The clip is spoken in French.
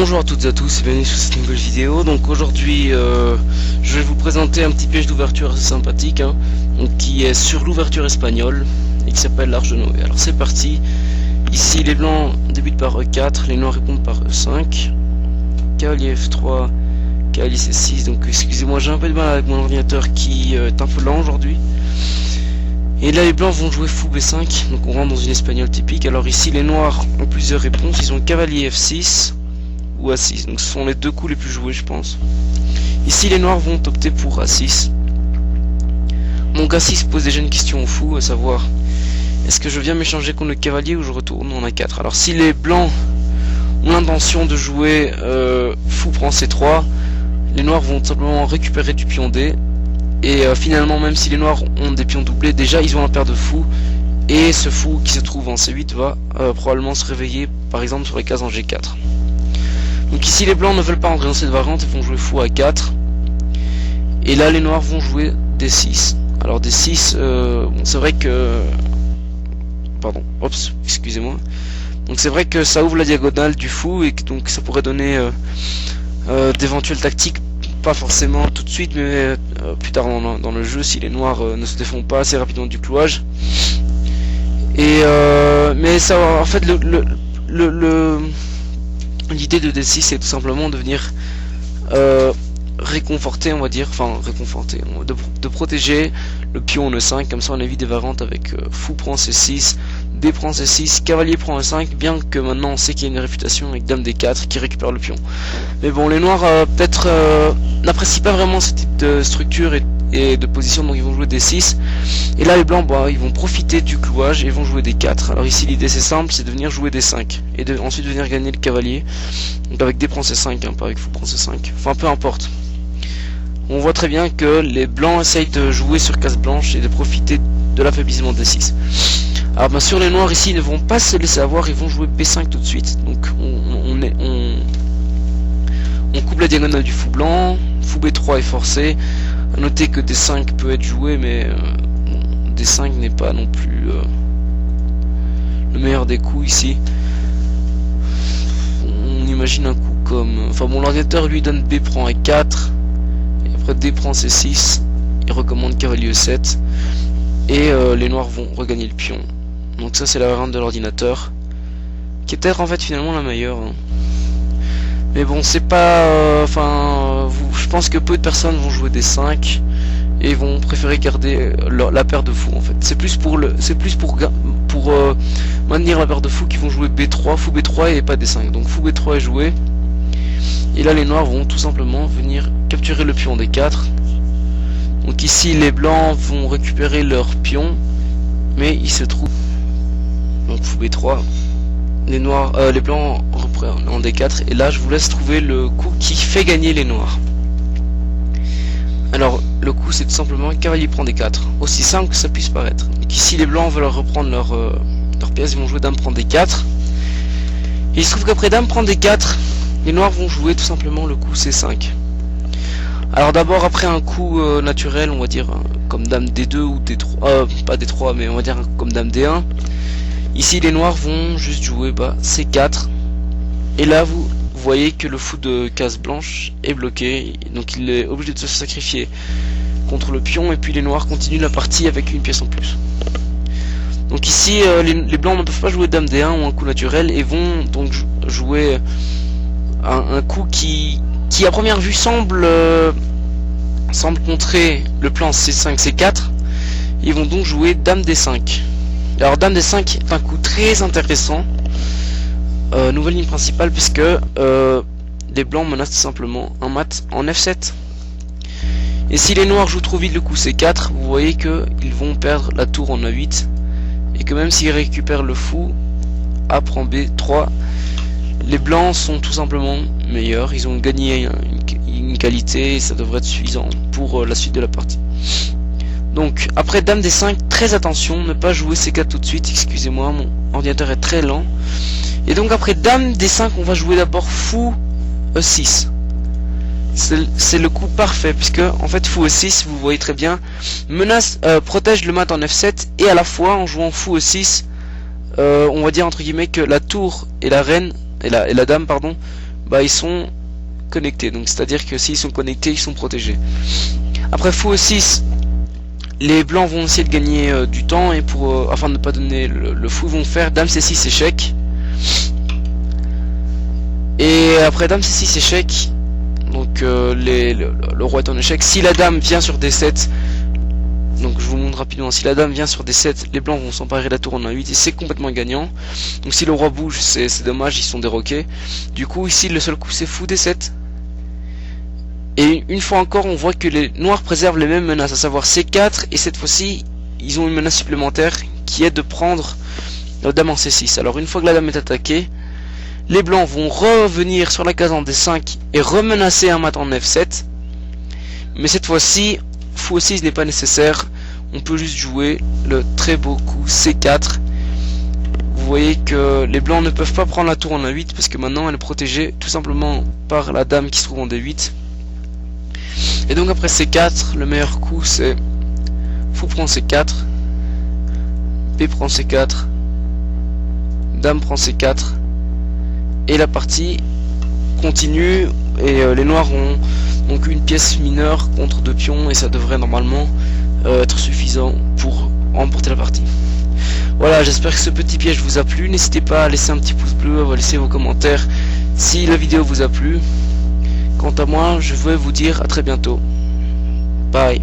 Bonjour à toutes et à tous et bienvenue sur cette nouvelle vidéo. Donc aujourd'hui je vais vous présenter un petit piège d'ouverture assez sympathique donc, qui est sur l'ouverture espagnole et qui s'appelle l'Arche de Noé. Alors c'est parti. Ici les blancs débutent par E4, les noirs répondent par E5, cavalier F3, cavalier C6. Donc excusez-moi, j'ai un peu de mal avec mon ordinateur qui est un peu lent aujourd'hui. Et là les blancs vont jouer fou B5, donc on rentre dans une espagnole typique. Alors ici les noirs ont plusieurs réponses, ils ont cavalier F6 ou A6, donc ce sont les deux coups les plus joués je pense. Ici les noirs vont opter pour A6. Donc A6 pose déjà une question au fou, à savoir est-ce que je viens m'échanger contre le cavalier ou je retourne en A4. Alors si les blancs ont l'intention de jouer fou prend C3, les noirs vont simplement récupérer du pion D. Et finalement, même si les noirs ont des pions doublés, déjà ils ont un paire de fous. Et ce fou qui se trouve en C8 va probablement se réveiller par exemple sur les cases en G4. Donc ici les blancs ne veulent pas entrer dans cette variante, ils vont jouer fou à 4. Et là les noirs vont jouer D6. Alors D6, bon, c'est vrai que... Pardon, oups, excusez-moi. Donc c'est vrai que ça ouvre la diagonale du fou et que donc ça pourrait donner d'éventuelles tactiques. Pas forcément tout de suite, mais plus tard dans le jeu, si les noirs ne se défont pas assez rapidement du clouage. Et mais ça, en fait, l'idée de D6 c'est tout simplement de venir réconforter, on va dire, enfin réconforter, de protéger le pion en E5, comme ça on évite des variantes avec fou prend C6, D prend C6, cavalier prend E5, bien que maintenant on sait qu'il y a une réfutation avec dame D4 qui récupère le pion. Mais bon, les noirs peut-être n'apprécient pas vraiment ce type de structure et de position, donc ils vont jouer D6. Et là les blancs, bah, ils vont profiter du clouage et ils vont jouer D4. Alors ici l'idée c'est simple, c'est de venir jouer D5 et ensuite de venir gagner le cavalier. Donc avec D prend C5, pas avec fou prend C5. Enfin peu importe. On voit très bien que les blancs essayent de jouer sur case blanche et de profiter de l'affaiblissement de D6. Alors bien sûr les noirs ici ne vont pas se laisser avoir, ils vont jouer B5 tout de suite. Donc on coupe la diagonale du fou blanc, fou B3 est forcé. A noter que D5 peut être joué, mais D5 n'est pas non plus le meilleur des coups ici. On imagine un coup comme... Enfin bon, l'ordinateur lui donne B prend E4, et après D prend C6, il recommande cavalier E7, et les noirs vont regagner le pion. Donc ça c'est la variante de l'ordinateur, qui est peut-être en fait finalement la meilleure. Mais bon, c'est pas... je pense que peu de personnes vont jouer des 5 et vont préférer garder la paire de fous en fait. C'est plus pour maintenir la paire de fous qui vont jouer B3, fou B3 et pas D5. Donc fou B3 est joué. Et là les noirs vont tout simplement venir capturer le pion D4. Donc ici les blancs vont récupérer leur pion, mais il se trouve donc fou B3. Les noirs, les blancs reprennent en D4 et là je vous laisse trouver le coup qui fait gagner les noirs. Alors le coup c'est tout simplement cavalier prend D4, aussi simple que ça puisse paraître. Donc ici les blancs veulent reprendre leur pièce, ils vont jouer dame prend D4. Et il se trouve qu'après dame prend D4, les noirs vont jouer tout simplement le coup C5. Alors d'abord après un coup naturel, on va dire comme dame D2 ou D3, pas D3 mais on va dire comme dame D1. Ici les noirs vont juste jouer C4 et là vous voyez que le fou de case blanche est bloqué, donc il est obligé de se sacrifier contre le pion et puis les noirs continuent la partie avec une pièce en plus. Donc ici les blancs ne peuvent pas jouer dame D1 ou un coup naturel et vont donc jouer un coup qui à première vue semble contrer le plan C5 C4. Ils vont donc jouer dame D5. Alors dame D5 est un coup très intéressant, nouvelle ligne principale, puisque les blancs menacent tout simplement un mat en F7. Et si les noirs jouent trop vite le coup C4, vous voyez qu'ils vont perdre la tour en A8, et que même s'ils récupèrent le fou, A prend B3, les blancs sont tout simplement meilleurs, ils ont gagné une qualité et ça devrait être suffisant pour la suite de la partie. Donc après dame D5, très attention, ne pas jouer C4 tout de suite, excusez-moi, mon ordinateur est très lent. Et donc après dame D5, on va jouer d'abord fou E6. C'est le coup parfait, puisque en fait fou E6, vous voyez très bien, protège le mat en F7, et à la fois en jouant fou E6, on va dire entre guillemets que la tour et la reine, et la dame pardon, bah ils sont connectés, donc c'est à dire que s'ils sont connectés ils sont protégés. Après fou E6, les blancs vont essayer de gagner du temps, et pour afin de ne pas donner le fou, ils vont faire dame C6 échec, et après dame C6 échec, donc le roi est en échec. Si la dame vient sur D7, donc je vous montre rapidement, si la dame vient sur D7, les blancs vont s'emparer de la tour en A8 et c'est complètement gagnant. Donc si le roi bouge, c'est dommage, ils sont déroqués. Du coup ici le seul coup c'est fou D7. Et une fois encore on voit que les noirs préservent les mêmes menaces, à savoir C4, et cette fois-ci ils ont une menace supplémentaire qui est de prendre la dame en C6. Alors une fois que la dame est attaquée, les blancs vont revenir sur la case en D5 et remenacer un mat en F7. Mais cette fois-ci, fou E6 n'est pas nécessaire, on peut juste jouer le très beau coup C4. Vous voyez que les blancs ne peuvent pas prendre la tour en A8 parce que maintenant elle est protégée tout simplement par la dame qui se trouve en D8. Et donc après C4, le meilleur coup c'est fou prend C4, B prend C4, dame prend C4, et la partie continue, et les noirs ont donc une pièce mineure contre 2 pions, et ça devrait normalement être suffisant pour remporter la partie. Voilà, j'espère que ce petit piège vous a plu. N'hésitez pas à laisser un petit pouce bleu, à laisser vos commentaires si la vidéo vous a plu. Quant à moi, je vais vous dire à très bientôt. Bye.